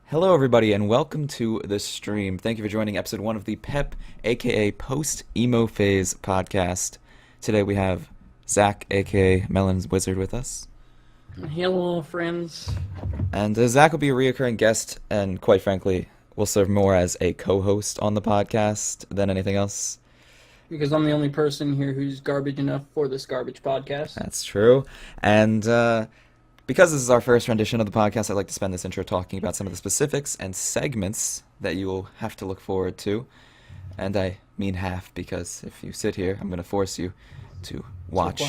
Hello, everybody, and welcome to the stream. Thank you for joining episode 1 of the PEP, aka Post-Emo Phase podcast. Today we have Zach, aka Melon's Wizard, with us. Hello, friends. And Zach will be a reoccurring guest, and quite frankly, will serve more as a co host on the podcast than anything else. Because I'm the only person here who's garbage enough for this garbage podcast. That's true. And because this is our first rendition of the podcast, I'd like to spend this intro talking about some of the specifics and segments that you will have to look forward to. And I mean half, because if you sit here, I'm going to force you to watch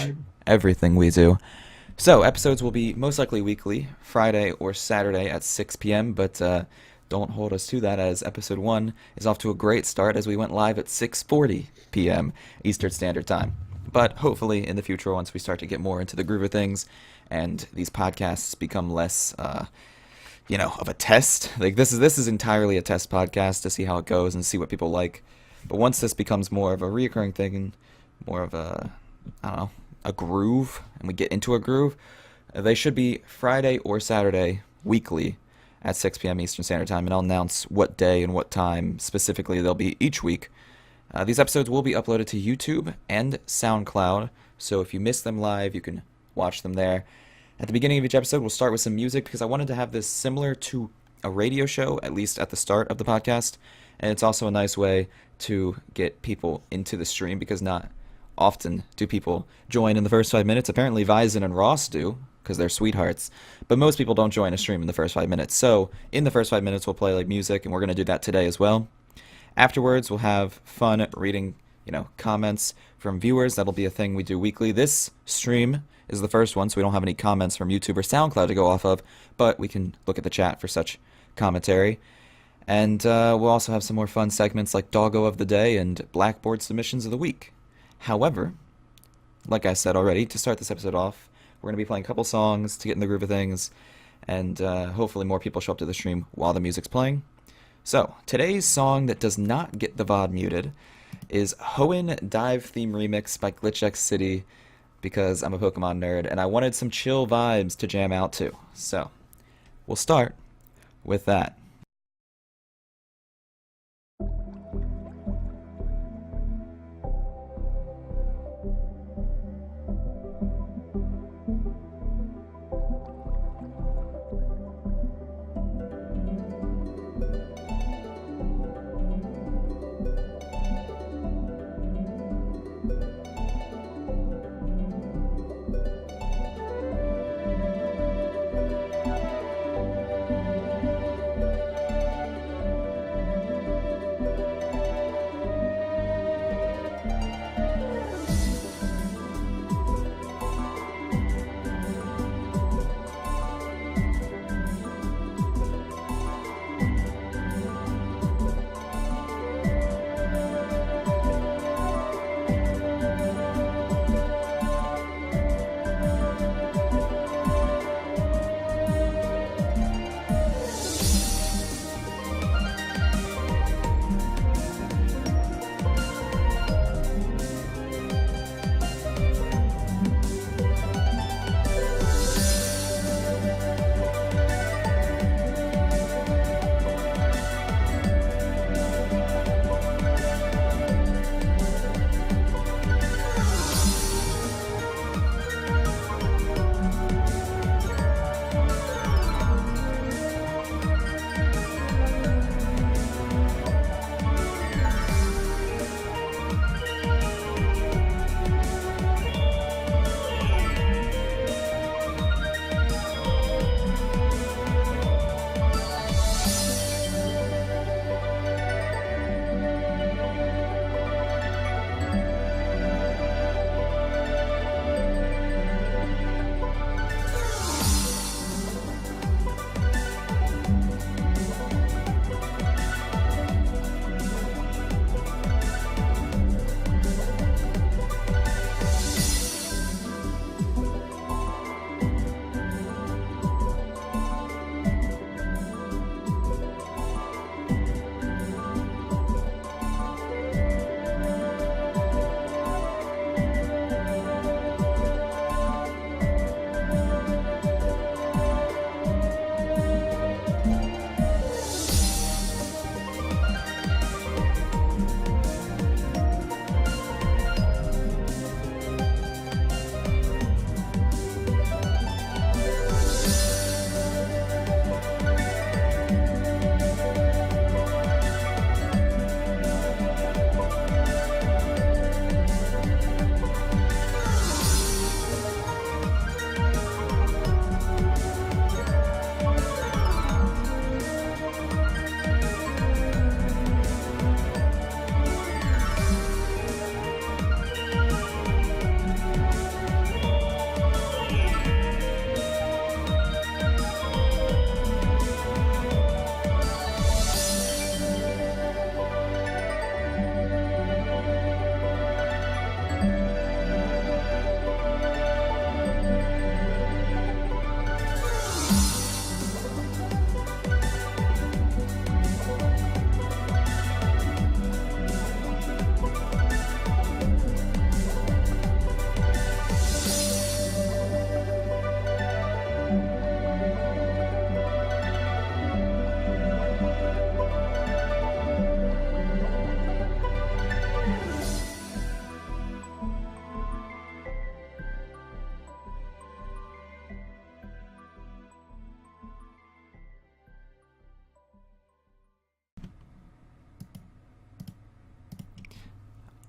everything we do. So, episodes will be most likely weekly, Friday or Saturday at 6 p.m., but don't hold us to that, as episode 1 is off to a great start as we went live at 6:40 p.m. Eastern Standard Time. But hopefully in the future, once we start to get more into the groove of things and these podcasts become less, of a test. Like this is entirely a test podcast to see how it goes and see what people like. But once this becomes more of a reoccurring thing, more of a, a groove, and we get into a groove, they should be Friday or Saturday weekly at 6 p.m. Eastern Standard Time, and I'll announce what day and what time specifically they'll be each week. These episodes will be uploaded to YouTube and SoundCloud, so if you miss them live, you can watch them there. At the beginning of each episode, we'll start with some music, because I wanted to have this similar to a radio show, at least at the start of the podcast, and it's also a nice way to get people into the stream, because not often do people join in the first 5 minutes. Apparently, Vizon and Ross do, because they're sweethearts, but most people don't join a stream in the first 5 minutes. So, in the first 5 minutes, we'll play music, and we're going to do that today as well. Afterwards, we'll have fun reading, comments from viewers. That'll be a thing we do weekly. This stream is the first one, so we don't have any comments from YouTube or SoundCloud to go off of, but we can look at the chat for such commentary. And we'll also have some more fun segments like Doggo of the Day and Blackboard Submissions of the Week. However, like I said already, to start this episode off, we're going to be playing a couple songs to get in the groove of things, and hopefully more people show up to the stream while the music's playing. So, today's song that does not get the VOD muted is Hoenn Dive Theme Remix by GlitchX City, because I'm a Pokemon nerd, and I wanted some chill vibes to jam out to. So, we'll start with that.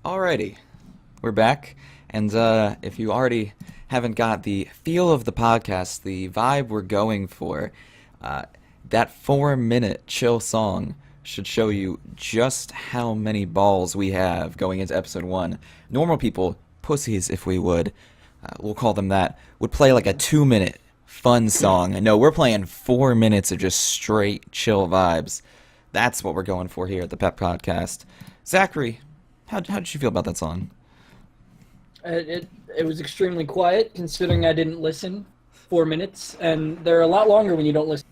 Alrighty, we're back, and if you already haven't got the feel of the podcast, the vibe we're going for, uh, that 4 minute chill song should show you just how many balls we have going into episode 1. Normal people, pussies if we would, we'll call them that, would play like a 2 minute fun song. And no, we're playing 4 minutes of just straight chill vibes. That's what we're going for here at the P.E.P podcast. Zachary, how did you feel about that song? It was extremely quiet, considering I didn't listen 4 minutes, and they're a lot longer when you don't listen.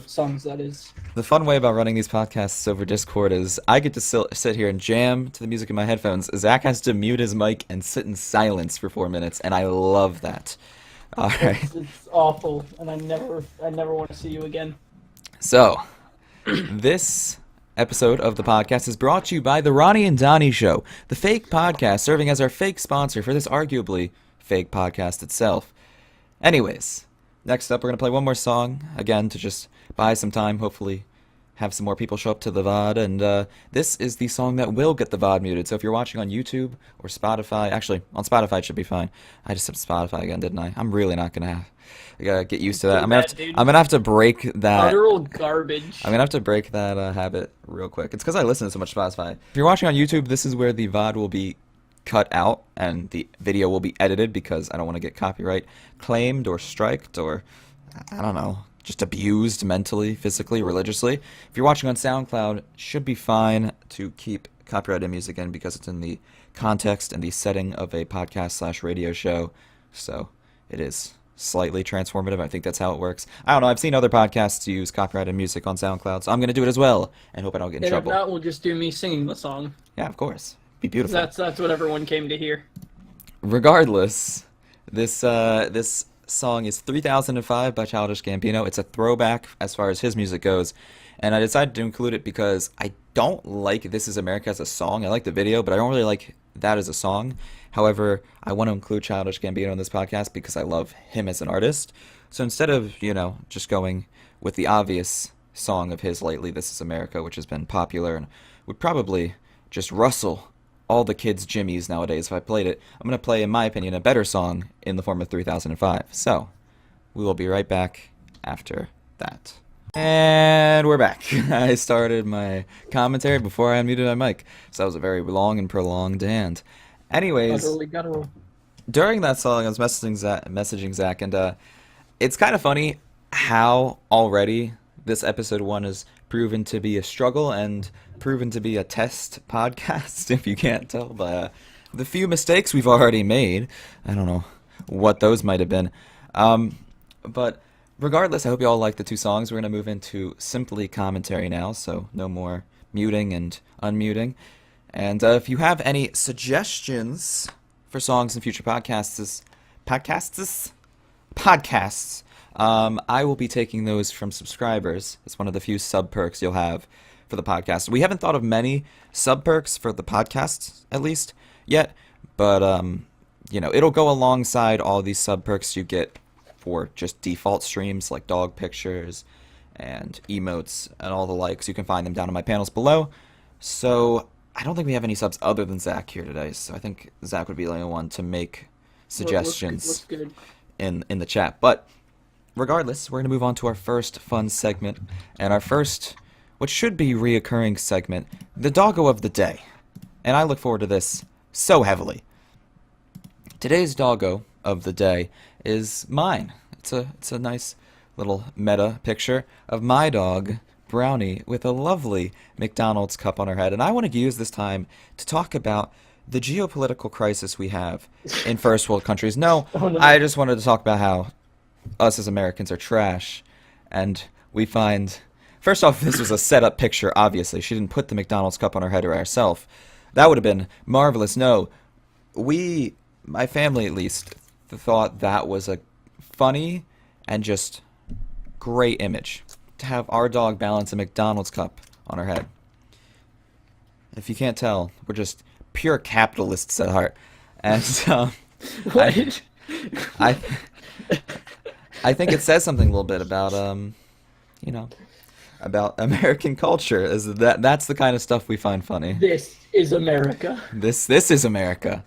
Songs, that is. The fun way about running these podcasts over Discord is I get to sit here and jam to the music in my headphones. Zach has to mute his mic and sit in silence for 4 minutes, and I love that. All right. It's awful, and I never want to see you again. So, this episode of the podcast is brought to you by the Ronnie and Donnie Show, the fake podcast serving as our fake sponsor for this arguably fake podcast itself. Anyways, next up we're going to play one more song, again, to just buy some time, hopefully have some more people show up to the VOD, and this is the song that will get the VOD muted. So if you're watching on YouTube or Spotify, actually, on Spotify it should be fine. I just said Spotify again, didn't I? I'm really not going to get used to that. I'm gonna have to break that. Literal garbage. I'm gonna have to break that habit real quick. It's because I listen to so much Spotify. If you're watching on YouTube, this is where the VOD will be cut out and the video will be edited because I don't want to get copyright claimed or striked or I don't know, just abused mentally, physically, religiously. If you're watching on SoundCloud, it should be fine to keep copyrighted music in because it's in the context and the setting of a podcast/radio show. So it is slightly transformative. I think that's how it works. I don't know. I've seen other podcasts use copyrighted music on SoundCloud, so I'm going to do it as well and hope I don't get in trouble. If not, we'll just do me singing the song. Yeah, of course. Be beautiful. That's what everyone came to hear. Regardless, this song is 3005 by Childish Gambino. It's a throwback as far as his music goes, and I decided to include it because I don't like This Is America as a song. I like the video, but I don't really like that as a song. However, I want to include Childish Gambino in this podcast because I love him as an artist. So instead of, just going with the obvious song of his lately, This Is America, which has been popular and would probably just rustle all the kids' jimmies nowadays if I played it, I'm going to play, in my opinion, a better song in the form of 3005. So, we will be right back after that. And we're back. I started my commentary before I unmuted my mic, so that was a very long and prolonged and... Anyways, during that song, I was messaging Zach, and it's kind of funny how already this episode 1 has proven to be a struggle and proven to be a test podcast, if you can't tell by the few mistakes we've already made. I don't know what those might have been. But regardless, I hope you all like the two songs. We're going to move into simply commentary now, so no more muting and unmuting. And if you have any suggestions for songs in future podcasts, I will be taking those from subscribers. It's one of the few sub perks you'll have for the podcast. We haven't thought of many sub perks for the podcasts, at least, yet. But, it'll go alongside all these sub perks you get for just default streams like dog pictures and emotes and all the likes. You can find them down in my panels below. So I don't think we have any subs other than Zach here today, so I think Zach would be the only one to make suggestions looks good. in the chat. But regardless, we're going to move on to our first fun segment, and our first, what should be reoccurring segment, the doggo of the day. And I look forward to this so heavily. Today's doggo of the day is mine. It's a nice little meta picture of my dog, Brownie, with a lovely McDonald's cup on her head. And I want to use this time to talk about the geopolitical crisis we have in first world countries. No, I just wanted to talk about how us as Americans are trash. And we find... First off, this was a set-up picture, obviously. She didn't put the McDonald's cup on her head herself. That would have been marvelous. No, my family at least, thought that was a funny and just great image. To have our dog balance a McDonald's cup on her head. If you can't tell, we're just pure capitalists at heart. And I think it says something a little bit about you know, about American culture. Is that's the kind of stuff we find funny. This is America. This is America.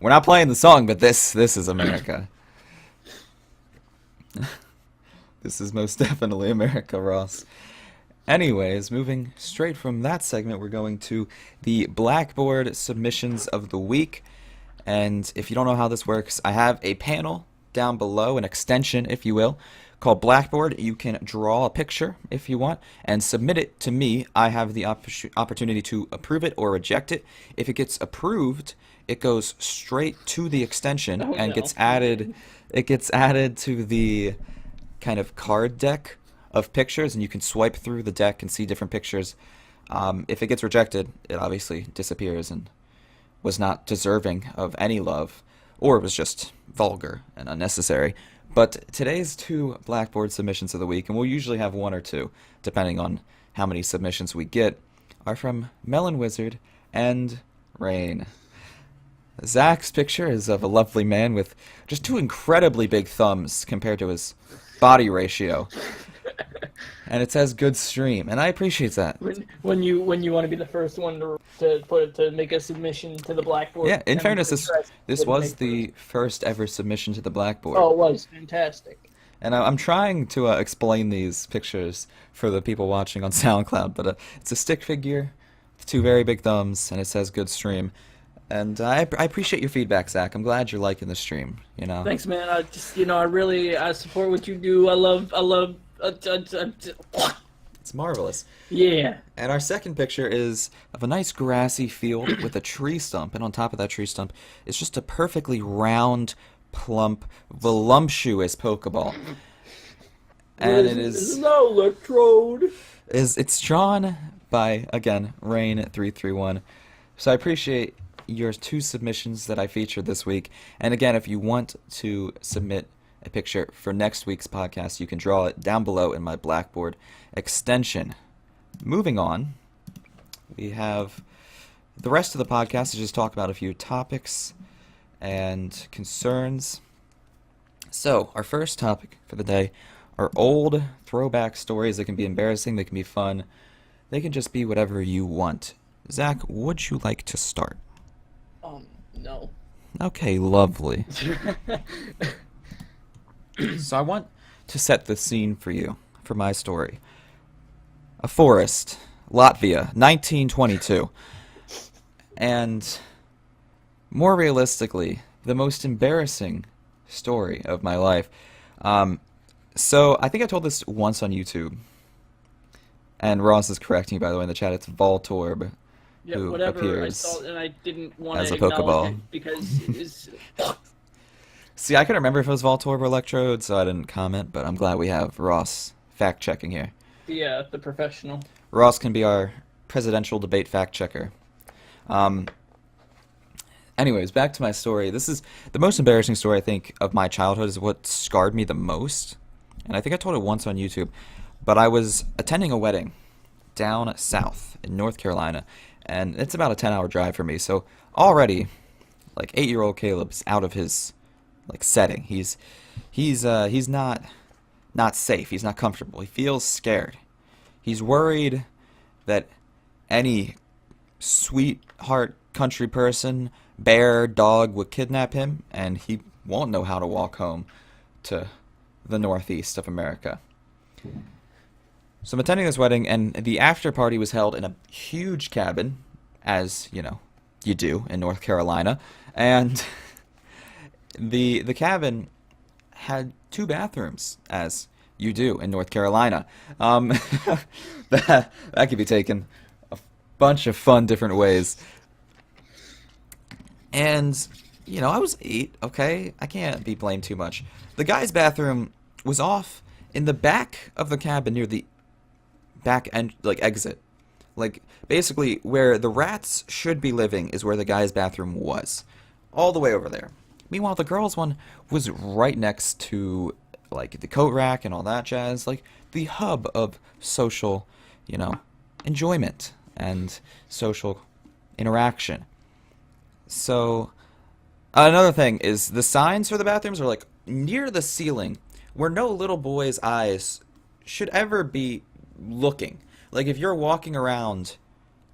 We're not playing the song, but this is America. This is most definitely America, Ross. Anyways, moving straight from that segment, we're going to the Blackboard submissions of the week. And if you don't know how this works, I have a panel down below, an extension, if you will, called Blackboard. You can draw a picture if you want and submit it to me. I have the opportunity to approve it or reject it. If it gets approved, it goes straight to the extension and gets added. It gets added to the kind of card deck of pictures, and you can swipe through the deck and see different pictures. If it gets rejected, it obviously disappears and was not deserving of any love, or it was just vulgar and unnecessary. But today's two Blackboard submissions of the week, and we'll usually have one or two, depending on how many submissions we get, are from Melon Wizard and Rain. Zach's picture is of a lovely man with just two incredibly big thumbs compared to his body ratio. And it says good stream, and I appreciate that. When you want to be the first one to make a submission to the Blackboard. Yeah, in fairness, this was the first ever submission to the Blackboard. Oh, it was fantastic. And I'm trying to explain these pictures for the people watching on SoundCloud, but it's a stick figure with two very big thumbs, and it says good stream. And I appreciate your feedback, Zach. I'm glad you're liking the stream. You know. Thanks, man. I just I support what you do. I love. It's marvelous. Yeah. And our second picture is of a nice grassy field with a tree stump, and on top of that tree stump is just a perfectly round, plump, voluptuous Pokeball. And it is an electrode. It's drawn by, again, Rain331. So I appreciate your two submissions that I featured this week. And again, if you want to submit a picture for next week's podcast, you can draw it down below in my Blackboard extension. Moving on, we have the rest of the podcast to just talk about a few topics and concerns. So, our first topic for the day are old throwback stories that can be embarrassing, they can be fun, they can just be whatever you want. Zach, would you like to start? No. Okay, lovely. So I want to set the scene for you, for my story. A forest, Latvia, 1922. And more realistically, the most embarrassing story of my life. So I think I told this once on YouTube. And Ross is correcting me, by the way, in the chat. It's Voltorb. Yeah, who whatever. appears I saw it and I didn't want as to a acknowledge Pokeball. it because it was. See, I couldn't remember if it was Voltorb or Electrode, so I didn't comment, but I'm glad we have Ross fact-checking here. The professional. Ross can be our presidential debate fact-checker. Anyways, back to my story. This is the most embarrassing story, I think, of my childhood, is what scarred me the most. And I think I told it once on YouTube. But I was attending a wedding down south in North Carolina, and it's about a 10-hour drive for me. So already, like, 8-year-old Caleb's out of his setting. He's not safe. He's not comfortable. He feels scared. He's worried that any sweetheart country person, bear, dog, would kidnap him, and he won't know how to walk home to the northeast of America. So I'm attending this wedding, and the after party was held in a huge cabin, as, you do in North Carolina, and the cabin had 2 bathrooms, as you do in North Carolina. That could be taken a bunch of fun different ways. And, I was 8, okay? I can't be blamed too much. The guy's bathroom was off in the back of the cabin near the back end, exit. Basically, where the rats should be living is where the guy's bathroom was. All the way over there. Meanwhile, the girls' one was right next to, the coat rack and all that jazz. The hub of social, enjoyment and social interaction. So, another thing is the signs for the bathrooms are, near the ceiling, where no little boy's eyes should ever be looking. Like if you're walking around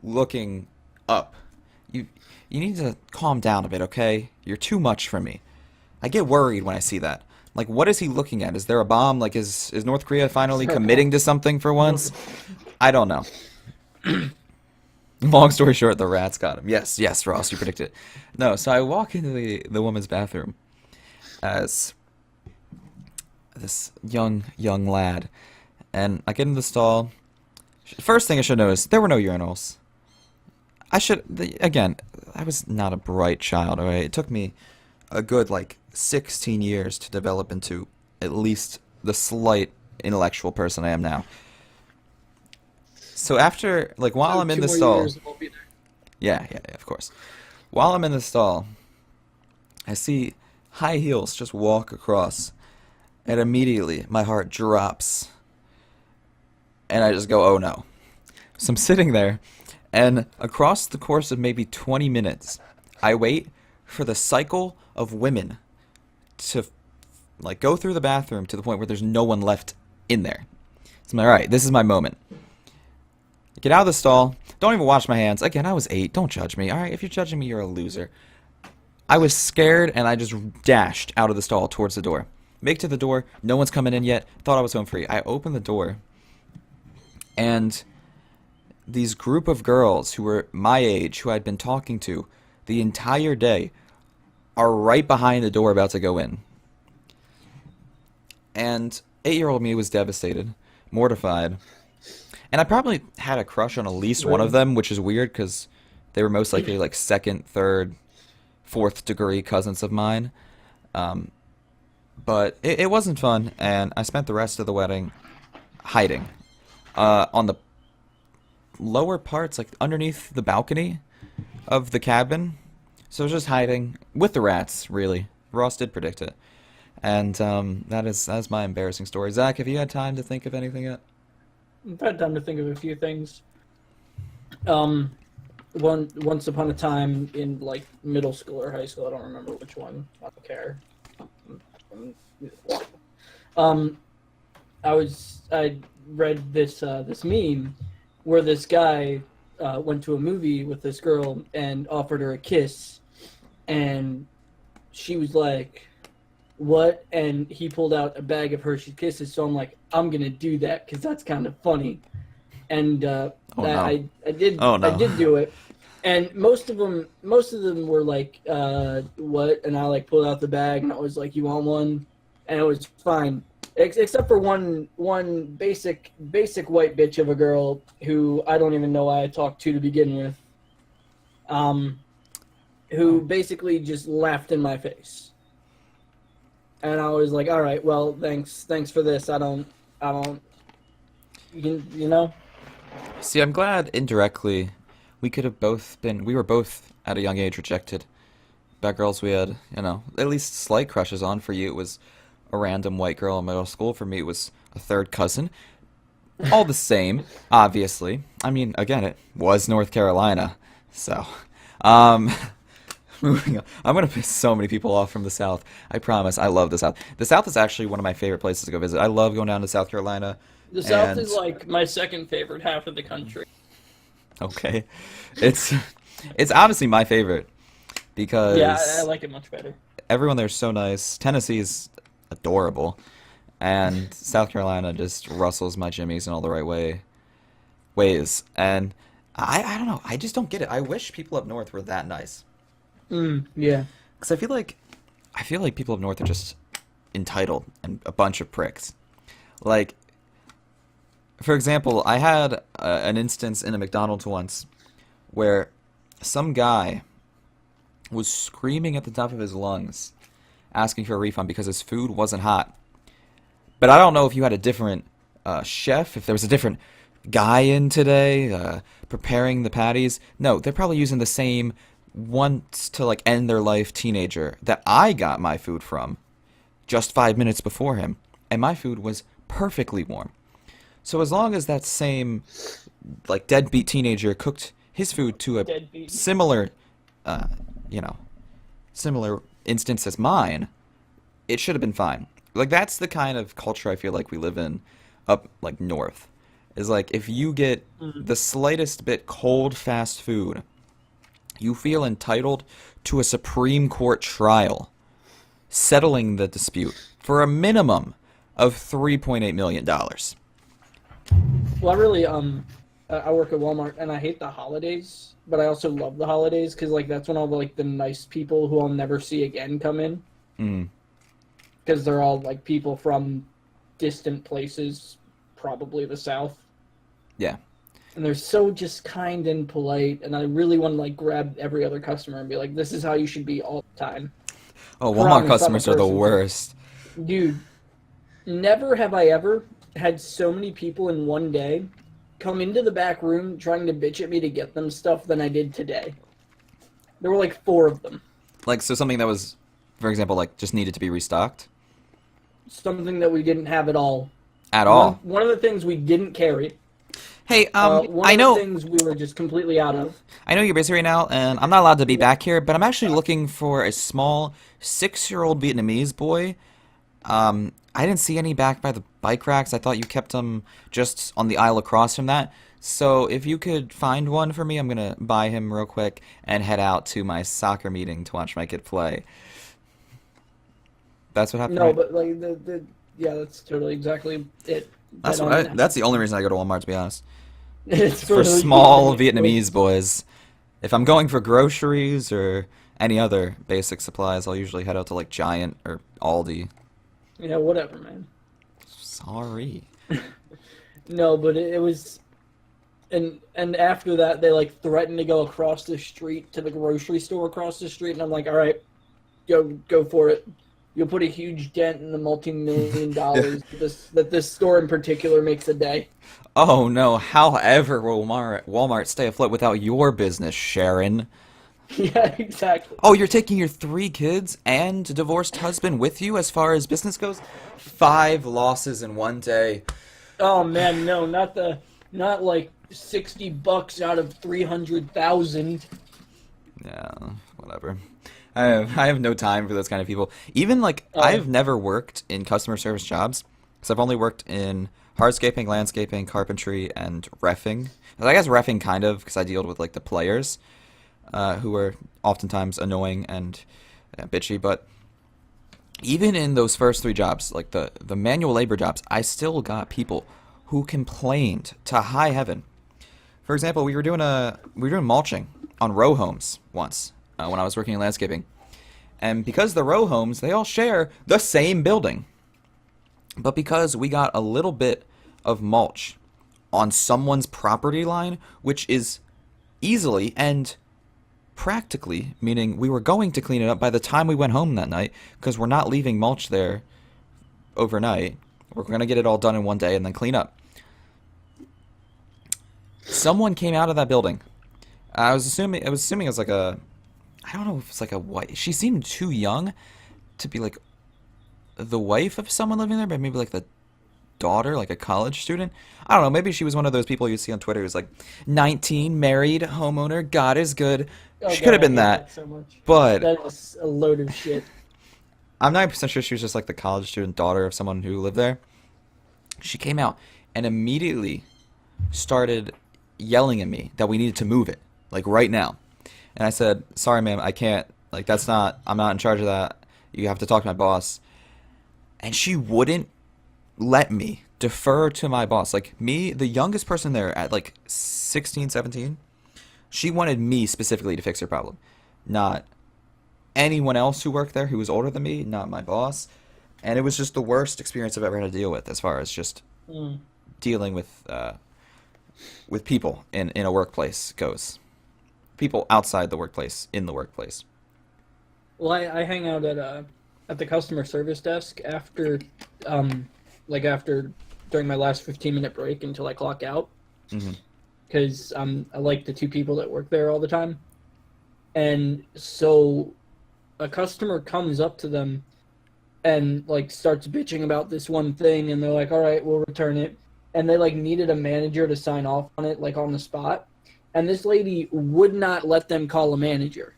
looking up, you you need to calm down a bit, okay? You're too much for me. I get worried when I see that. Like, what is he looking at? Is there a bomb? Like, is North Korea finally committing to something for once? I don't know. Long story short, the rats got him. Yes, yes, Ross, you predicted it. No, so I walk into the woman's bathroom as this young lad, and I get in the stall. First thing I should notice, there were no urinals. Again, I was not a bright child, alright? It took me a good, like, 16 years to develop into at least the slight intellectual person I am now. So after, like, while So I'm in two the more stall, years, and we'll be there. yeah, of course. While I'm in the stall, I see high heels just walk across, and immediately my heart drops, and I just go, oh no. So I'm sitting there, and across the course of maybe 20 minutes, I wait for the cycle of women to like go through the bathroom to the point where there's no one left in there. So I'm like, all right, this is my moment. Get out of the stall. Don't even wash my hands. Again, I was 8. Don't judge me. All right, if you're judging me, you're a loser. I was scared, and I just dashed out of the stall towards the door. Make it to the door. No one's coming in yet. Thought I was home free. I opened the door, and these group of girls who were my age, who I'd been talking to the entire day, are right behind the door about to go in. And 8-year-old me was devastated, mortified. And I probably had a crush on at least one of Right. them, which is weird because they were most likely like second, third, fourth degree cousins of mine. Um, but it wasn't fun, and I spent the rest of the wedding hiding on the lower parts, like underneath the balcony of the cabin. So I was just hiding with the rats, really. Ross did predict it. And that's my embarrassing story. Zach, have you had time to think of anything yet? I've had time to think of a few things. Once upon a time in like middle school or high school, I don't remember which one. I don't care. Um, I read this meme where this guy went to a movie with this girl and offered her a kiss, and she was like, "What?" And he pulled out a bag of Hershey Kisses. So I'm like, I'm gonna do that because that's kind of funny. And Oh no. I did Oh I no. did do it. And most of them were like, "What?" And I like pulled out the bag and I was like, "You want one?" And it was fine, except for one basic white bitch of a girl who I don't even know why I talked to begin with. Who basically just laughed in my face. And I was like, all right, well, thanks for this. I don't, you know? See, I'm glad indirectly we were both at a young age rejected by girls we had, at least slight crushes on. For you, it was a random white girl in middle school. For me, it was a third cousin. All the same, obviously. I mean, again, it was North Carolina. So, um, moving on. I'm gonna piss so many people off from the South. I promise. I love the South. The South is actually one of my favorite places to go visit. I love going down to South Carolina. The South And is like my second favorite half of the country. okay, it's it's honestly my favorite Yeah, I because like it much better. everyone there's so nice. Tennessee is adorable, and South Carolina just rustles my jimmies in all the right ways. And I don't know. I just don't get it. I wish people up north were that nice. Yeah. Because I feel like people up north are just entitled and a bunch of pricks. Like, for example, I had an instance in a McDonald's once where some guy was screaming at the top of his lungs, asking for a refund because his food wasn't hot. But I don't know if you had a different chef, if there was a different guy in today preparing the patties. No, they're probably using the same wants to like end their life teenager that I got my food from just 5 minutes before him, and my food was perfectly warm. So as long as that same like deadbeat teenager cooked his food to a Deadbeat. similar, uh, you know, similar instance as mine, it should have been fine. Like that's the kind of culture I feel like we live in up like north is like if you get Mm. the slightest bit cold fast food, you feel entitled to a Supreme Court trial settling the dispute for a minimum of $3.8 million. Well, I really I work at Walmart and I hate the holidays, but I also love the holidays because like that's when all the like the nice people who I'll never see again come in Mm, because they're all like people from distant places, probably the South, yeah. and they're so just kind and polite. And I really want to like grab every other customer and be like, "This is how you should be all the time." Oh, Walmart Promise, I'm a customers are the person who, worst. dude. Never have I ever had so many people in one day come into the back room trying to bitch at me to get them stuff than I did today. There were like four of them. Like, so something that was, for example, like just needed to be restocked Something that we didn't have at all. at One all. one of the things we didn't carry. Hey, One I of the know, things we were just completely out of. I know you're busy right now, and I'm not allowed to be back here, but I'm actually looking for a small 6-year-old Vietnamese boy. I didn't see any back by the bike racks. I thought you kept them just on the aisle across from that. So if you could find one for me, I'm gonna buy him real quick and head out to my soccer meeting to watch my kid play. That's what happened, No, right? but like the yeah, that's totally exactly it. That's But what that's the only reason I go to Walmart, to be honest. it's It's for the small Vietnamese. Vietnamese boys. If I'm going for groceries or any other basic supplies, I'll usually head out to like Giant or Aldi. Yeah, whatever, man. Sorry. No, but it was, and after that, they like threatened to go across the street to the grocery store across the street, and I'm like, all right, go for it. You'll put a huge dent in the multi-million dollars that this store in particular makes a day. Oh no, however will Walmart stay afloat without your business, Sharon? Yeah, exactly. Oh, you're taking your 3 kids and divorced husband with you as far as business goes? 5 losses in one day. Oh man, no, not like $60 out of 300,000. Yeah, whatever. I have no time for those kind of people. Even like Oh, I've never worked in customer service jobs because I've only worked in hardscaping, landscaping, carpentry, and reffing. And I guess reffing kind of because I deal with like the players who are oftentimes annoying and bitchy. But even in those first 3 jobs, like the manual labor jobs, I still got people who complained to high heaven. For example, we were doing mulching on row homes once when I was working in landscaping, and because the row homes they all share the same building, but because we got a little bit of mulch on someone's property line, which is easily and practically, meaning we were going to clean it up by the time we went home that night, because we're not leaving mulch there overnight. We're going to get it all done in one day and then clean up. Someone came out of that building. I was assuming it was like a, I don't know if it's like a wife. She seemed too young to be like the wife of someone living there, but maybe like the daughter, like a college student. I don't know. Maybe she was one of those people you see on Twitter who's like 19, married, homeowner, God is good. oh She could god, have I been hate that, that so much. but That is a load of shit. I'm 90% sure she was just like the college student daughter of someone who lived there. She came out and immediately started yelling at me that we needed to move it, like right now. And I said, "Sorry, ma'am, I can't. Like that's not. I'm not in charge of that. You have to talk to my boss." And she wouldn't let me defer to my boss. Like me, the youngest person there at like 16, 17, she wanted me specifically to fix her problem, not anyone else who worked there who was older than me, not my boss. And it was just the worst experience I've ever had to deal with as far as just Mm. dealing with people in a workplace goes. People outside the workplace, in the workplace. Well, I hang out at the customer service desk after after during my last 15-minute break until I clock out Hmm. because I like the two people that work there all the time. And so a customer comes up to them and like starts bitching about this one thing, and they're like, "All right, we'll return it." And they like needed a manager to sign off on it like on the spot. And this lady would not let them call a manager.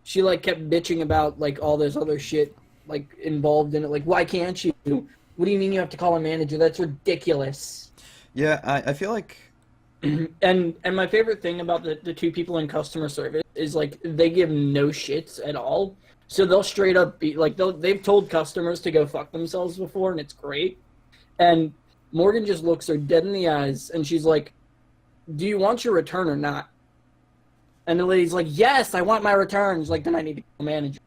She like kept bitching about like all this other shit like involved in it. Like, why can't you? What do you mean you have to call a manager? That's ridiculous. Yeah, I feel like And my favorite thing about the two people in customer service is like they give no shits at all. So they'll straight up be like they've told customers to go fuck themselves before, and it's great. And Morgan just looks her dead in the eyes, and she's like, "Do you want your return or not?" And the lady's like, "Yes, I want my returns." Like, then I need to call manager.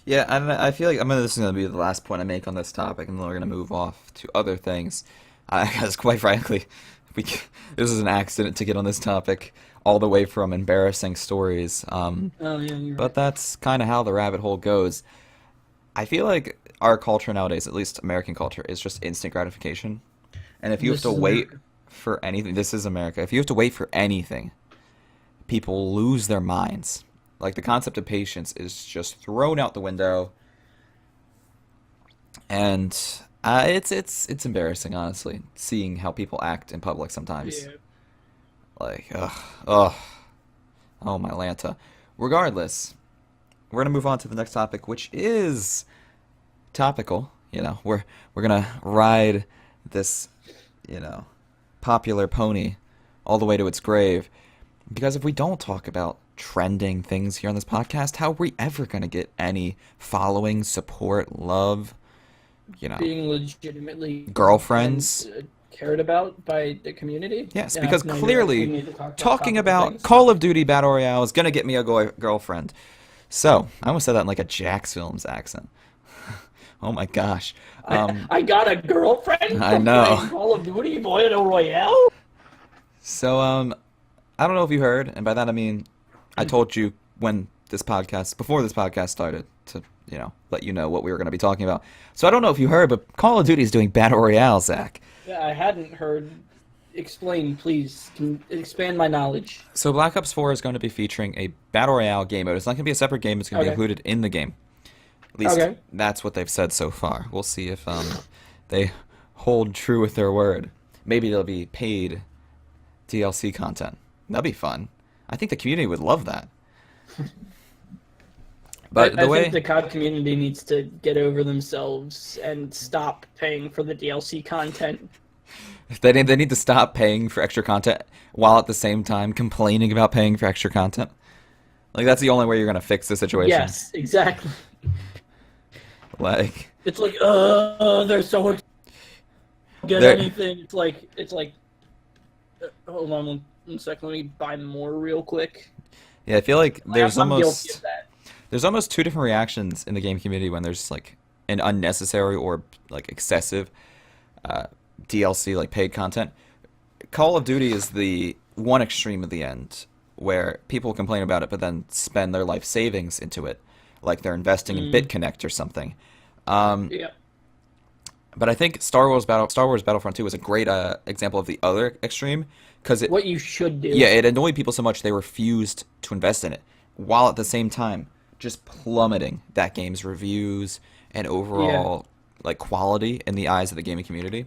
yeah, and I feel like this is gonna be the last point I make on this topic, and then we're gonna move off to other things. Because quite frankly, this is an accident to get on this topic all the way from embarrassing stories. Oh yeah, you're But right. that's kind of how the rabbit hole goes. I feel like our culture nowadays, at least American culture, is just instant gratification. And if you have This to is wait America. for anything, this is America. If you have to wait for anything, people lose their minds. Like the concept of patience is just thrown out the window, and it's embarrassing, honestly, seeing how people act in public sometimes. Yeah. Like, ugh, oh my Lanta. Regardless, we're gonna move on to the next topic, which is topical. We're gonna ride this, you know, popular pony all the way to its grave. Because if we don't talk about trending things here on this podcast, how are we ever gonna get any following, support, love, Being legitimately and girlfriends? cared about by the community. Yes, Yeah, because no, you're right. We clearly need to talk about talking topical about things. Call of Duty Battle Royale is gonna get me a girlfriend. So, I almost said that in like a Jax Films accent. Oh my gosh. I got a girlfriend I from playing know. Call of Duty Battle Royale. So, I don't know if you heard, and by that I mean I told you before this podcast started, to, let you know what we were going to be talking about. So I don't know if you heard, but Call of Duty is doing Battle Royale, Zach. Yeah, I hadn't heard. Explain, please. Can expand my knowledge. So Black Ops 4 is going to be featuring a Battle Royale game mode. It's not going to be a separate game, it's going to be Okay. included in the game. At least Okay. that's what they've said so far. We'll see if they hold true with their word. Maybe there'll be paid DLC content. That'd be fun. I think the community would love that. But the I way think the COD community needs to get over themselves and stop paying for the DLC content. they need to stop paying for extra content while at the same time complaining about paying for extra content. Like that's the only way you're gonna fix the situation. Yes, exactly. Like It's like, there's so much. Get there, anything? It's like. Hold on one second. Let me buy more real quick. yeah, I feel like I'm guilty of that. there's almost two different reactions in the game community when there's like an unnecessary or like excessive DLC, like paid content. Call of Duty is the one extreme of the end where people complain about it but then spend their life savings into it, like they're investing in BitConnect or something. Yeah. But I think Star Wars Battlefront 2 was a great example of the other extreme because What you should do. it annoyed people so much they refused to invest in it, while at the same time just plummeting that game's reviews and overall like quality in the eyes of the gaming community.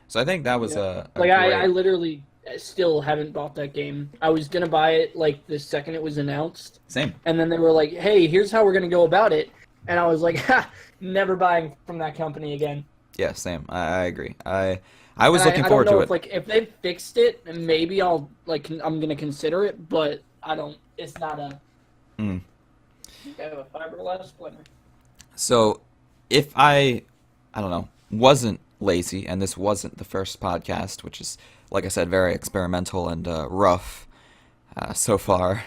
So I think that was a Like I great literally still haven't bought that game. I was gonna buy it like the second it was announced, same. and then they were like, "Hey, here's how we're gonna go about it," and I was like, "Ha, never buying from that company again." Yeah, same. I agree. I was And looking I forward don't know to if it. like if they fixed it, maybe I'm gonna consider it, but I don't. It's not a. Mm. I have a fiberglass splinter. So if I don't know, wasn't lazy and this wasn't the first podcast, which is like I said very experimental and rough so far,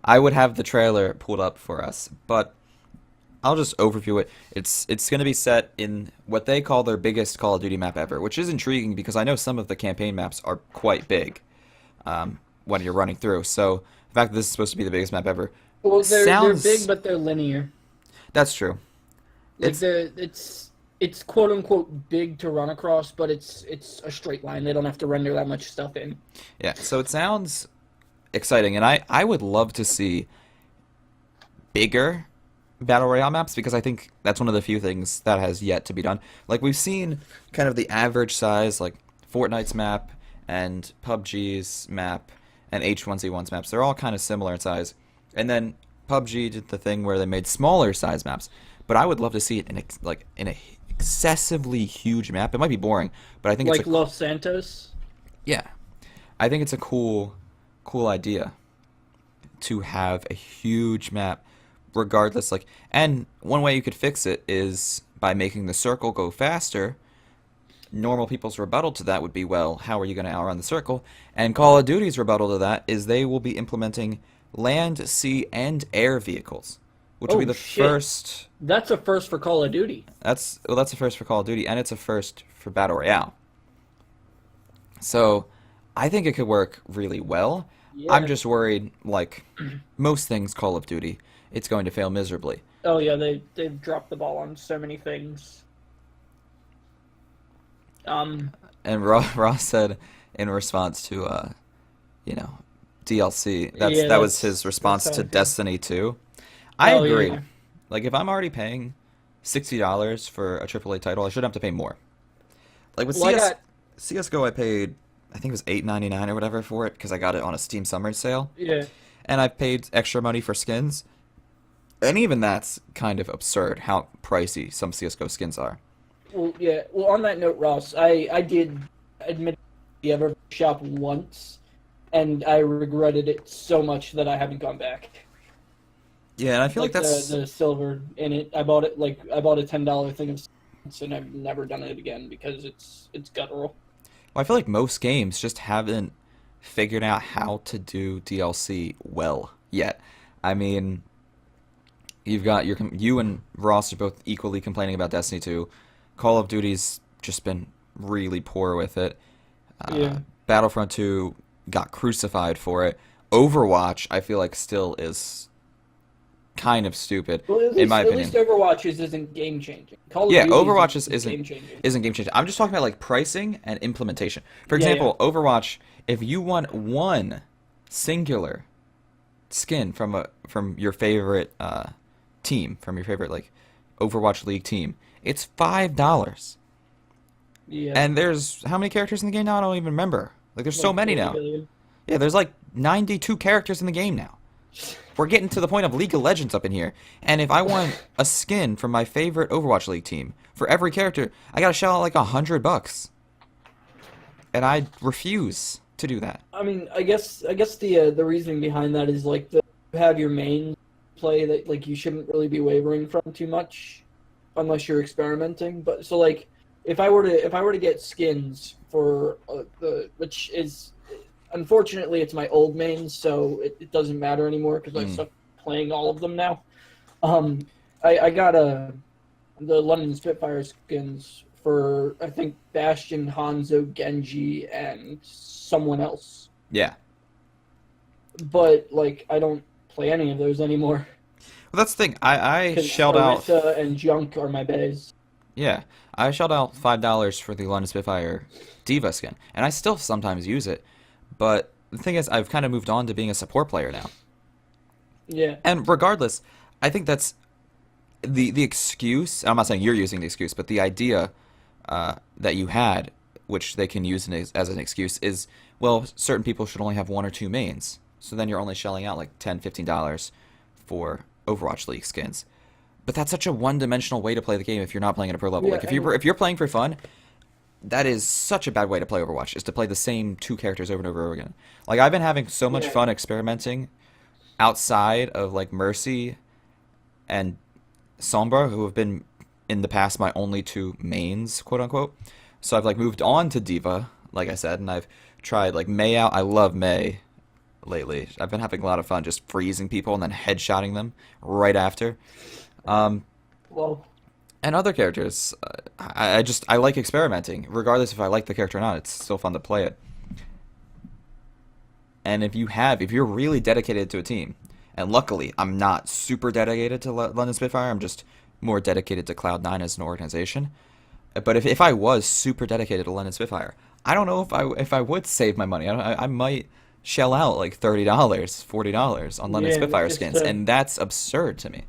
I would have the trailer pulled up for us, but I'll just overview it. It's going to be set in what they call their biggest Call of Duty map ever, which is intriguing because I know some of the campaign maps are quite big when you're running through. So the fact that this is supposed to be the biggest map ever Well, they're sounds big, but they're linear. that's true. Like It's it's quote unquote big to run across, but it's a straight line. They don't have to render that much stuff in. yeah. So it sounds exciting, and I would love to see bigger battle royale maps because I think that's one of the few things that has yet to be done. Like we've seen kind of the average size, like Fortnite's map and PUBG's map and H1Z1's maps. They're all kind of similar in size. And then PUBG did the thing where they made smaller size maps. But I would love to see it in an excessively huge map. It might be boring, but I think it's Like Los Santos. yeah, I think it's a cool idea to have a huge map, regardless. Like, and one way you could fix it is by making the circle go faster. Normal people's rebuttal to that would be, well, how are you going to outrun the circle? And Call of Duty's rebuttal to that is they will be implementing land, sea, and air vehicles, which will be Oh the shit. first. That's a first for Call of Duty. That's a first for Call of Duty, and it's a first for Battle Royale. So, I think it could work really well. I'm Yeah. just worried, like most things Call of Duty, it's going to fail miserably. Oh yeah, they've dropped the ball on so many things. Um, And Ross said in response to you know, DLC, yeah, that was his response how to I feel. Destiny 2. I Oh agree. yeah, Like if I'm already paying $60 for a AAA title, I shouldn't have to pay more. Like with well I got CS:GO, I paid I think it was $8.99 or whatever for it because I got it on a Steam Summer Sale, yeah. and I paid extra money for skins. And even that's kind of absurd how pricey some CS:GO skins are. Well, yeah. Well, on that note, Ross, I did admit the ever shop once, and I regretted it so much that I haven't gone back. Yeah, and I feel like Like that's the silver in it, I bought it like I bought a $10 thing of cents, and I've never done it again because it's guttural. well, I feel like most games just haven't figured out how to do DLC well yet. I mean, you've got you and Ross are both equally complaining about Destiny 2. Call of Duty's just been really poor with it. Yeah. Battlefront 2 got crucified for it. Overwatch, I feel like still is kind of stupid, Well, in my at least opinion. Overwatch isn't game changing. Call of Yeah, Duty Overwatch is game changing. isn't game changing. I'm just talking about like pricing and implementation. For Yeah, yeah. example, Overwatch, if you want one singular skin from your favorite team, from your favorite like Overwatch League team, it's $5. Yeah. And there's how many characters in the game now? I don't even remember. Like there's so Like many 40 now. billion. Yeah, there's like 92 characters in the game now. We're getting to the point of League of Legends up in here. And if I want a skin from my favorite Overwatch League team for every character, I gotta shell out like $100. And I refuse to do that. I mean, I guess the reasoning behind that is like you have your main play that like you shouldn't really be wavering from too much unless you're experimenting. But so like if I were to get skins for the which is unfortunately it's my old main, so it doesn't matter anymore because I Mm. stopped playing all of them now. Um, I got the London Spitfire skins for I think Bastion, Hanzo, Genji, and someone else. Yeah. But like I don't play any of those anymore Well, that's the thing. I because shelled out. Orisa and Junk are my bays. Yeah, I shelled out $5 for the London Spitfire Diva skin, and I still sometimes use it. But the thing is, I've kind of moved on to being a support player now. Yeah, And regardless, I think that's the excuse. I'm not saying you're using the excuse, but the idea that you had, which they can use as an excuse, is well, certain people should only have one or two mains. So then you're only shelling out like $10, $15 for Overwatch League skins. But that's such a one-dimensional way to play the game if you're not playing at a pro level. yeah, Like and if you're playing for fun, that is such a bad way to play Overwatch, is to play the same two characters over and over again. Like I've been having so much yeah. fun experimenting outside of like Mercy and Sombra, who have been in the past my only two mains, quote unquote. So I've like moved on to Diva, like I said, and I've tried like Mei out. I love Mei lately. I've been having a lot of fun just freezing people and then headshotting them right after. Um, Well, and other characters, I like experimenting, regardless if I like the character or not. It's still fun to play it. And if you're really dedicated to a team, and luckily I'm not super dedicated to London Spitfire, I'm just more dedicated to Cloud9 as an organization. But if I was super dedicated to London Spitfire, I don't know if I would save my money. I might shell out like $30, $40 on London yeah, Spitfire just skins, and that's absurd to me.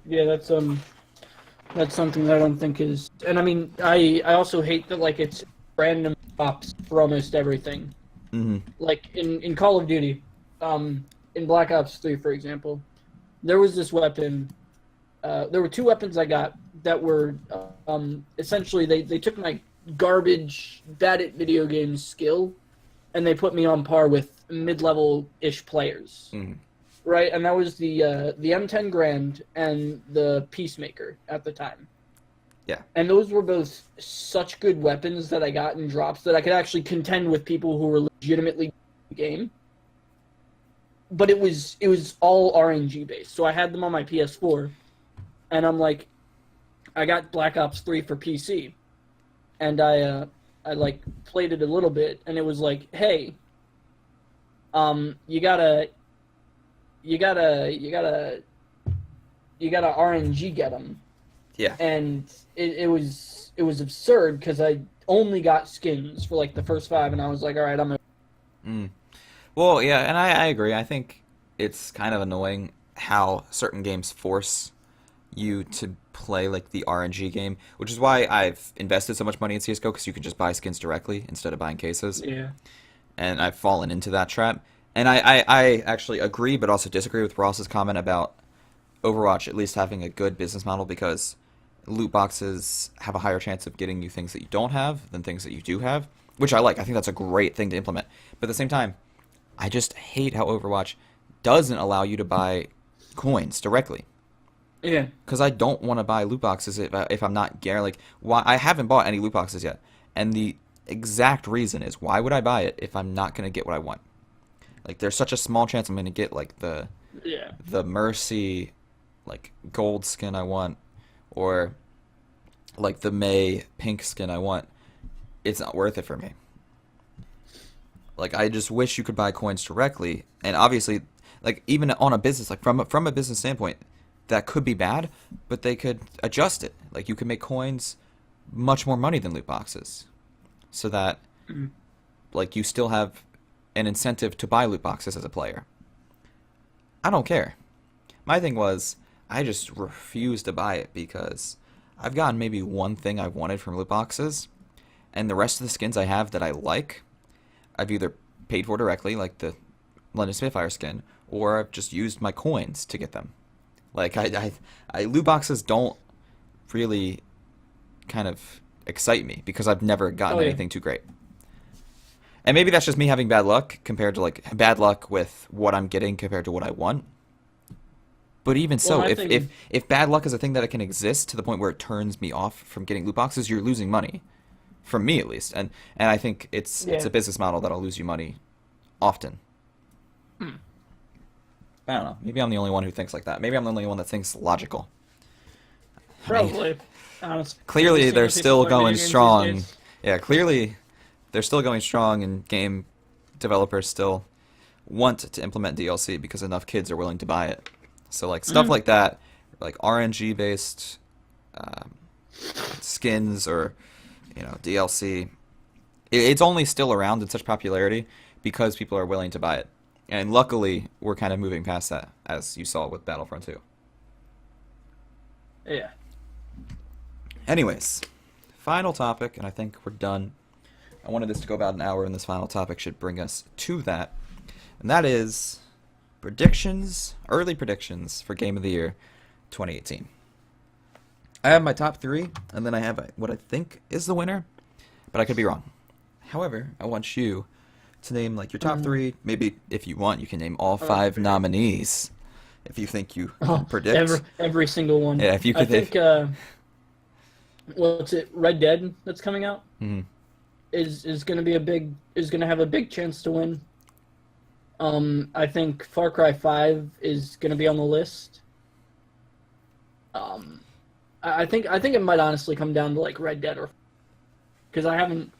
yeah, that's something that I don't think is. And I mean, I also hate that like it's random drops for almost everything. Hmm. Like in Call of Duty, in Black Ops 3, for example, there was this weapon. There were two weapons I got that were essentially they took my garbage bad at video games skill and they put me on par with mid-level ish players. Mm. Right, and that was the M10 Grand and the Peacemaker at the time. Yeah. And those were both such good weapons that I got in drops that I could actually contend with people who were legitimately in the game. But it was all RNG based. So I had them on my PS4, and I'm like, I got Black Ops 3 for PC, and I like played it a little bit, and it was like, hey, you gotta RNG get them. Yeah. And it was absurd because I only got skins for like the first 5, and I was like, all right, I'm. Mm. Well, yeah, and I agree. I think it's kind of annoying how certain games force you to play like the RNG game, which is why I've invested so much money in CS:GO because you can just buy skins directly instead of buying cases. Yeah. And I've fallen into that trap. And I actually agree, but also disagree with Ross's comment about Overwatch at least having a good business model because loot boxes have a higher chance of getting you things that you don't have than things that you do have, which I like. I think that's a great thing to implement. But at the same time, I just hate how Overwatch doesn't allow you to buy coins directly. Yeah. Because I don't want to buy loot boxes if I'm not like why I haven't bought any loot boxes yet, and the exact reason is why would I buy it if I'm not going to get what I want? Like there's such a small chance I'm going to get like the Mercy like gold skin I want or like the May pink skin I want. It's not worth it for me. Like I just wish you could buy coins directly, and obviously like even on a business like from a business standpoint that could be bad, but they could adjust it. Like you could make coins much more money than loot boxes. So that like you still have an incentive to buy loot boxes as a player. I don't care. My thing was I just refused to buy it because I've gotten maybe one thing I wanted from loot boxes, and the rest of the skins I have that I like, I've either paid for directly, like the London Spitfire skin, or I've just used my coins to get them. Like I loot boxes don't really kind of excite me because I've never gotten anything too great. And maybe that's just me having bad luck compared to like bad luck with what I'm getting compared to what I want. But even so, if bad luck is a thing that it can exist to the point where it turns me off from getting loot boxes, you're losing money. From me at least. And I think it's a business model that'll lose you money often. I don't know. Maybe I'm the only one who thinks like that. Maybe I'm the only one that thinks logical. Probably. Honestly, clearly they're still going strong. Yeah, clearly they're still going strong, and game developers still want to implement DLC because enough kids are willing to buy it. So like stuff like that, like RNG based skins or DLC, it's only still around in such popularity because people are willing to buy it. And luckily, we're kind of moving past that, as you saw with Battlefront 2. Yeah. Anyways, final topic, and I think we're done. I wanted this to go about an hour, and this final topic should bring us to that. And that is early predictions for Game of the Year 2018. I have my top 3, and then I have what I think is the winner, but I could be wrong. However, I want you to name like your top 3. Maybe if you want, you can name all 5 nominees. If you think you predict every single one. Yeah, if you could. I think what's it? Red Dead that's coming out is going to be is going to have a big chance to win. I think Far Cry 5 is going to be on the list. I think it might honestly come down to like Red Dead or because I'm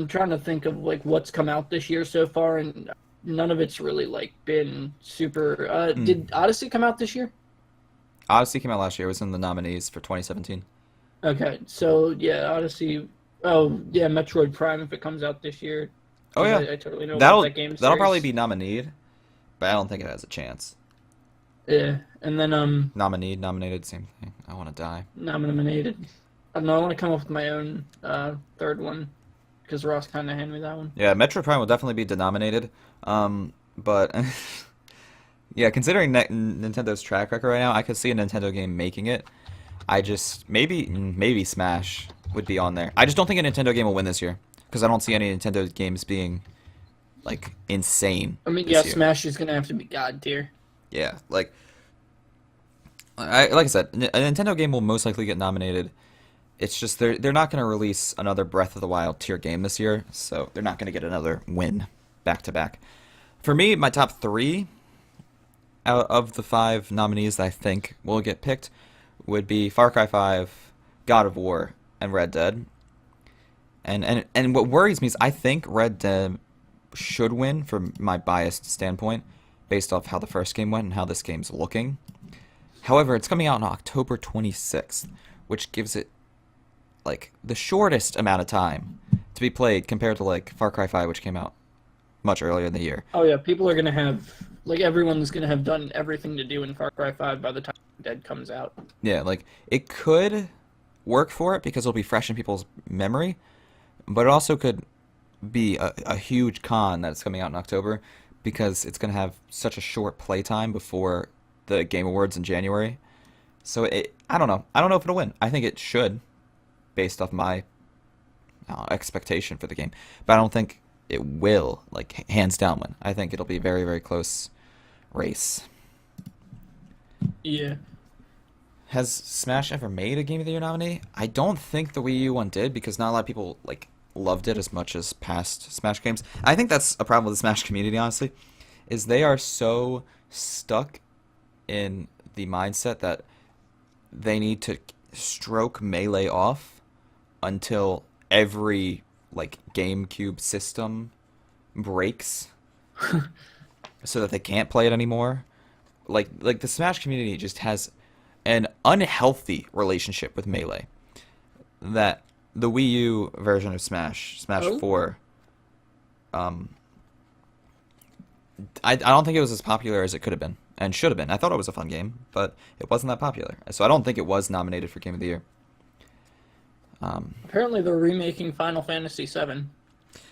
trying to think of like what's come out this year so far, and none of it's really like been super. Did Odyssey come out this year? Odyssey came out last year. It was in the nominees for 2017. Okay, so yeah, Odyssey. Oh yeah, Metroid Prime if it comes out this year. Oh yeah, I totally know about that game. That'll probably be nominated, but I don't think it has a chance. Yeah, and then nominated, same thing. I want to die. Nominated. I don't know. I want to come up with my own third one because Ross kind of handed me that one. Yeah, Metroid Prime will definitely be denominated. But yeah, considering Nintendo's track record right now, I could see a Nintendo game making it. I just maybe Smash would be on there. I just don't think a Nintendo game will win this year because I don't see any Nintendo games being like insane I mean, yeah, this year. Smash is gonna have to be god tier. Yeah, like I said, a Nintendo game will most likely get nominated. It's just they're not going to release another Breath of the Wild tier game this year, so they're not going to get another win back to back. For me, my top three out of the five nominees that I think will get picked would be Far Cry 5, God of War, and Red Dead. And what worries me is I think Red Dead should win from my biased standpoint, based off how the first game went and how this game's looking. However, it's coming out on October 26th, which gives it like the shortest amount of time to be played compared to like Far Cry 5, which came out much earlier in the year. Oh yeah, people are gonna have everyone's gonna have done everything to do in Far Cry 5 by the time Dead comes out. Yeah, like it could work for it because it'll be fresh in people's memory, but it also could be a huge con that it's coming out in October because it's going to have such a short playtime before the Game Awards in January. So I don't know. I don't know if it'll win. I think it should, based off my expectation for the game, but I don't think it will, like hands down win. I think it'll be a very, very close race. Yeah. Has Smash ever made a Game of the Year nominee? I don't think the Wii U one did because not a lot of people like loved it as much as past Smash games. I think that's a problem with the Smash community, honestly, is they are so stuck in the mindset that they need to stroke Melee off until every like GameCube system breaks so that they can't play it anymore. Like the Smash community just has an unhealthy relationship with Melee that the Wii U version of Smash 4, I don't think it was as popular as it could have been and should have been. I thought it was a fun game, but it wasn't that popular. So I don't think it was nominated for Game of the Year. Apparently they're remaking Final Fantasy VII.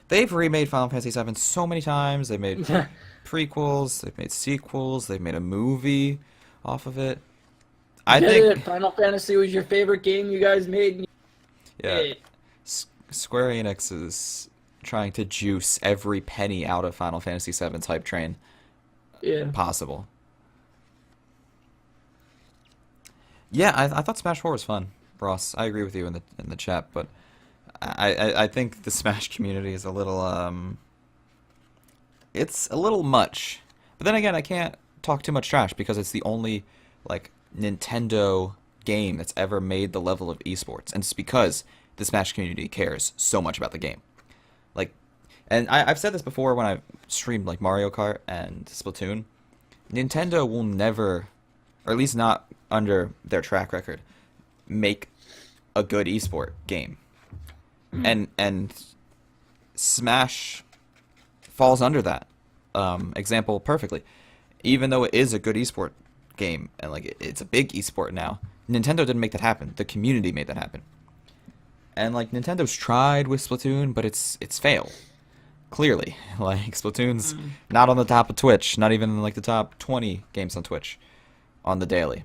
They've remade Final Fantasy VII so many times. They've made prequels, they've made sequels, they've made a movie off of it. I Get think it? Final Fantasy was your favorite game you guys made. yeah. Square Enix is trying to juice every penny out of Final Fantasy VII's hype train Yeah. possible. Yeah, I thought Smash 4 was fun, Ross. I agree with you in the chat, but I think the Smash community is a little it's a little much. But then again, I can't talk too much trash because it's the only like Nintendo game that's ever made the level of esports, and it's because the Smash community cares so much about the game. Like, and I've said this before when I've streamed like Mario Kart and Splatoon. Nintendo will never, or at least not under their track record, make a good esport game. And Smash falls under that example perfectly. Even though it is a good esport game and like it's a big esport now, Nintendo didn't make that happen. The community made that happen. And like Nintendo's tried with Splatoon, but it's failed. Clearly, like Splatoon's not on the top of Twitch, not even in like the top 20 games on Twitch on the daily.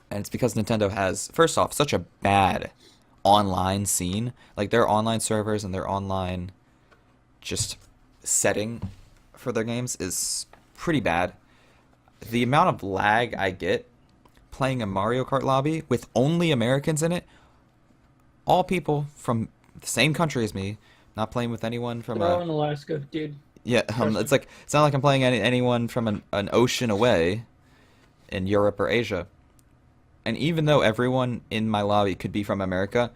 And it's because Nintendo has, first off, such a bad online scene. Like their online servers and their online just setting for their games is pretty bad. The amount of lag I get playing a Mario Kart lobby with only Americans in it, all people from the same country as me, not playing with anyone from They're all in Alaska, dude. yeah, it's like it's not like I'm playing anyone from an ocean away in Europe or Asia. And even though everyone in my lobby could be from America,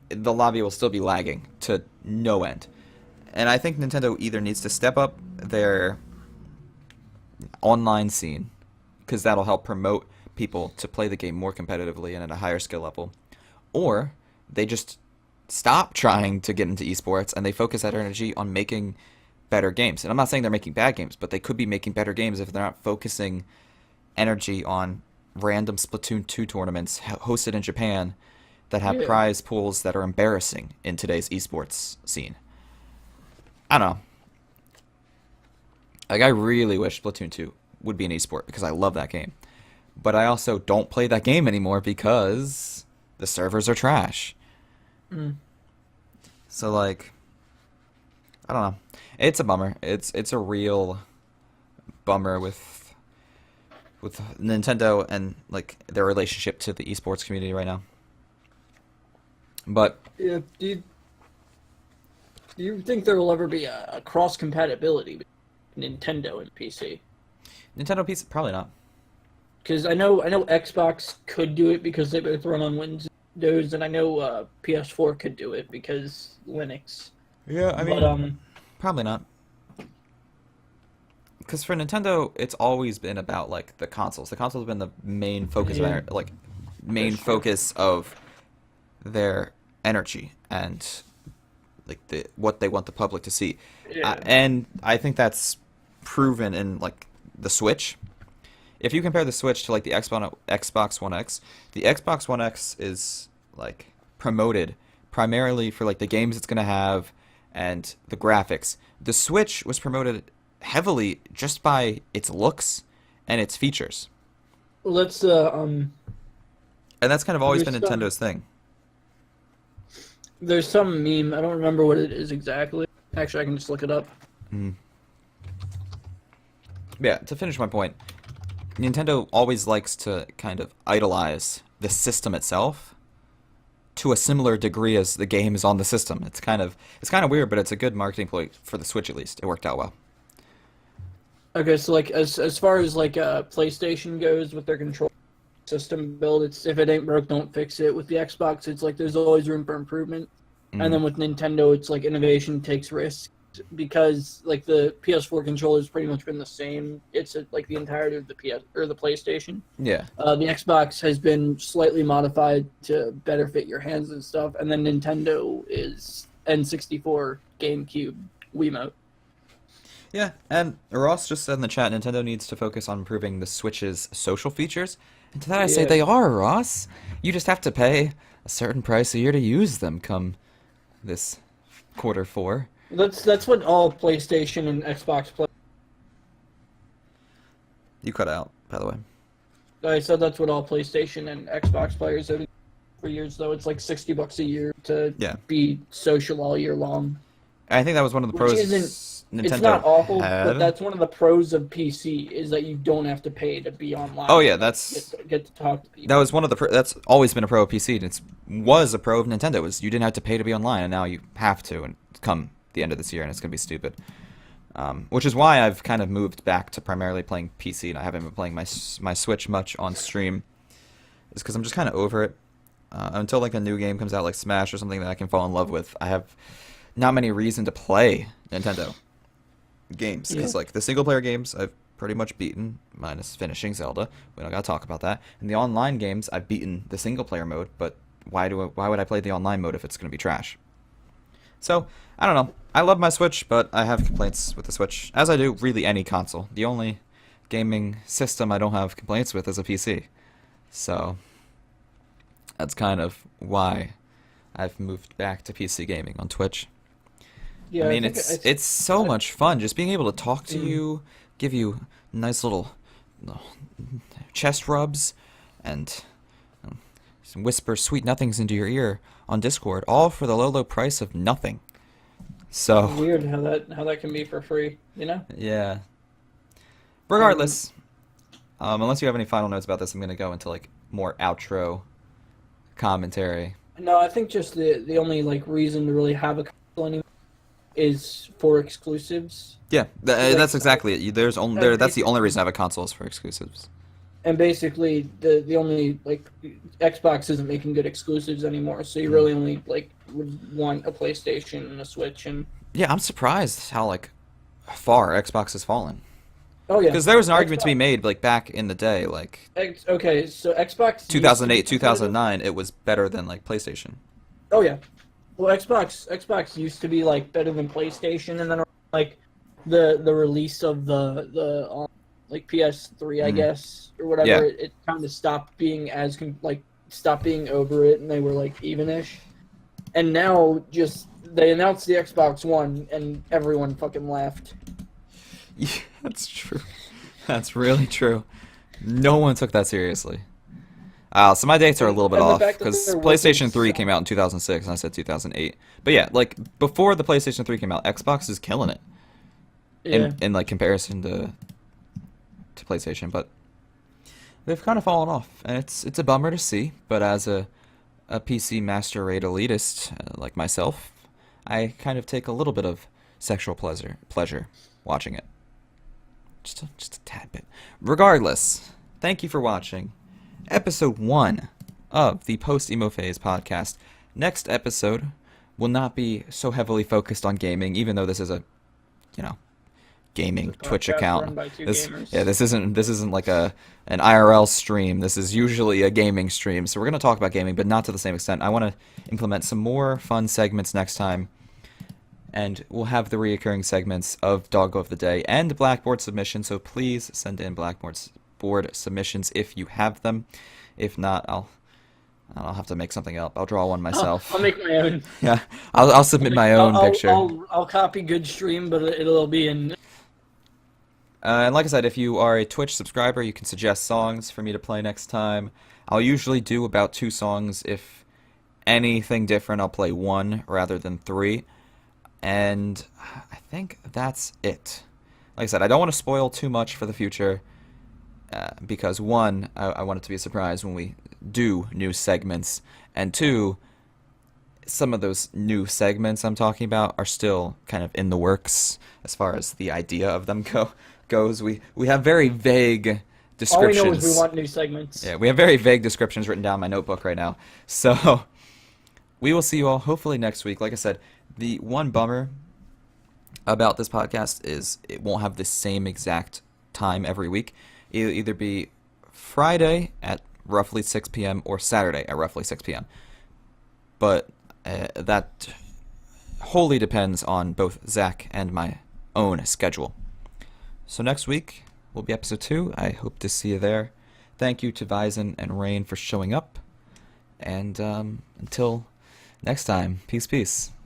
the lobby will still be lagging to no end. And I think Nintendo either needs to step up their online scene, because that'll help promote people to play the game more competitively and at a higher skill level, or they just stop trying to get into esports and they focus that energy on making better games. And I'm not saying they're making bad games, but they could be making better games if they're not focusing energy on random Splatoon 2 tournaments hosted in Japan that have prize pools that are embarrassing in today's esports scene. I don't know. Like, I really wish Splatoon 2 would be an esport because I love that game. but I also don't play that game anymore because the servers are trash. Mm. So like, I don't know. It's a bummer. It's a real bummer with Nintendo and like their relationship to the esports community right now. But Yeah. Do you think there will ever be a cross compatibility between Nintendo and PC? Nintendo PC probably not. Because I know Xbox could do it because they both run on Windows, and I know PS4 could do it because Linux. Yeah, I But mean, probably not. Because for Nintendo, it's always been about like the consoles. The consoles have been the main focus of yeah, main that's true. focus of their energy and like what they want the public to see. Yeah. And I think that's proven in like the Switch. If you compare the Switch to like the Xbox One X, the Xbox One X is like promoted primarily for like the games it's gonna have and the graphics. The Switch was promoted heavily just by its looks and its features, Let's and that's kind of always been there's some Nintendo's thing. there's some meme. I don't remember what it is exactly. Actually, I can just look it up. Mm. Yeah, to finish my point, Nintendo always likes to kind of idolize the system itself to a similar degree as the games on the system. It's kind of weird, but it's a good marketing ploy for the Switch at least. It worked out well. Okay, so like as far as like PlayStation goes with their control system build, it's if it ain't broke, don't fix it. With the Xbox, it's like there's always room for improvement, and Mm. then with Nintendo, it's like innovation takes risks because like the PS4 controller's pretty much been the same. It's like the entirety of the PS or the PlayStation. Yeah. The Xbox has been slightly modified to better fit your hands and stuff, and then Nintendo is N64, GameCube, Wiimote. Yeah, and Ross just said in the chat Nintendo needs to focus on improving the Switch's social features. And to that I say Yeah, they are, Ross. You just have to pay a certain price a year to use them come this quarter four. that's what all PlayStation and Xbox play. You cut out, by the way. I said that's what all PlayStation and Xbox players have been for years, though. It's like $60 a year to Yeah. be social all year long, I think that was one of the which isn't. pros It's not Nintendo awful, but had. that's one of the pros of PC is that you don't have to pay to be Oh online yeah, and like that's get to talk to that people. was one of the that's always been a pro of PC. And it's was a pro of Nintendo was you didn't have to pay to be online, and now you have to. And come the end of this year, and it's gonna be stupid. Which is why I've kind of moved back to primarily playing PC, and I haven't been playing my Switch much on stream. Is because I'm just kind of over it. Until like a new game comes out, like Smash or something that I can fall in love with, I have not many reason to play Nintendo games Yeah, because like the single player games I've pretty much beaten, minus finishing Zelda. We don't gotta talk about that. And the online games I've beaten the single player mode, but why would I play the online mode if it's gonna be trash? So I don't know. I love my Switch, but I have complaints with the Switch, as I do really any console. The only gaming system I don't have complaints with is a PC. So that's kind of why I've moved back to PC gaming on Twitch. I yeah. I mean, think it's so I, much fun just being able to talk to mm, you, give you nice little uh, chest rubs, and um, whisper sweet nothings into your ear on Discord, all for the low, low price of nothing. So, weird how that can be for free. You know. yeah. Um, Regardless, unless you have any final notes about this, I'm gonna go into like more outro commentary. no, I think just the only like reason to really have a console anymore is for exclusives. Yeah, Like that's exactly it. There's only and that's the only basically reason I have a console is for exclusives. the only like Xbox isn't making good exclusives anymore, so you Mm. really only like would want a PlayStation and a Switch and Yeah, I'm surprised how like far Xbox has fallen. oh yeah, Because there was an argument to be Xbox. made like back in the day, like Okay, so Xbox used to be 2008, competitive. 2009, it was better than like PlayStation. Oh yeah, well Xbox used to be like better than PlayStation, and then like the release of the like PS3, I Mm. guess, or whatever, Yeah. it kind of stopped being like stopped being over it, and they were like evenish. And now just they announced the Xbox One, and everyone fucking laughed. Yeah, that's true. That's really true. No one took that seriously. So my dates are a little bit And the off fact that because they're working PlayStation 3 came out in 2006 and I said 2008. But yeah, like before the PlayStation 3 came out, Xbox is killing it Yeah. in like comparison to PlayStation, but they've kind of fallen off, and it's a bummer to see. But as a PC master race elitist like myself, I kind of take a little bit of sexual pleasure watching it, just a tad bit. Regardless, thank you for watching episode 1 of the Post-Emo Phase podcast. Next episode will not be so heavily focused on gaming, even though this is a, you know, gaming It's a Twitch podcast account. run by two This gamers. yeah, this isn't like an IRL stream. This is usually a gaming stream. So we're gonna talk about gaming, but not to the same extent. I want to implement some more fun segments next time, and we'll have the reoccurring segments of Doggo of the Day and Blackboard submissions. So please send in Blackboard submissions if you have them. If not, I'll have to make something up. I'll draw one myself. I'll make my own. Yeah, I'll submit my own picture. I'll copy good stream, but it'll be in. And like I said, if you are a Twitch subscriber, you can suggest songs for me to play next time. I'll usually do about 2 songs. If anything different, I'll play 1 rather than 3. And I think that's it. Like I said, I don't want to spoil too much for the future. Because 1, I want it to be a surprise when we do new segments. And 2, some of those new segments I'm talking about are still kind of in the works as far as the idea of them goes. We have very vague descriptions. All we know is we want new segments. Yeah, we have very vague descriptions written down in my notebook right now. So we will see you all hopefully next week. Like I said, the one bummer about this podcast is it won't have the same exact time every week. It'll either be Friday at roughly 6 p.m. or Saturday at roughly 6 p.m. But that wholly depends on both Zach and my own schedule. So next week will be episode 2. I hope to see you there. Thank you to Vison and Rain for showing up. And until next time, peace.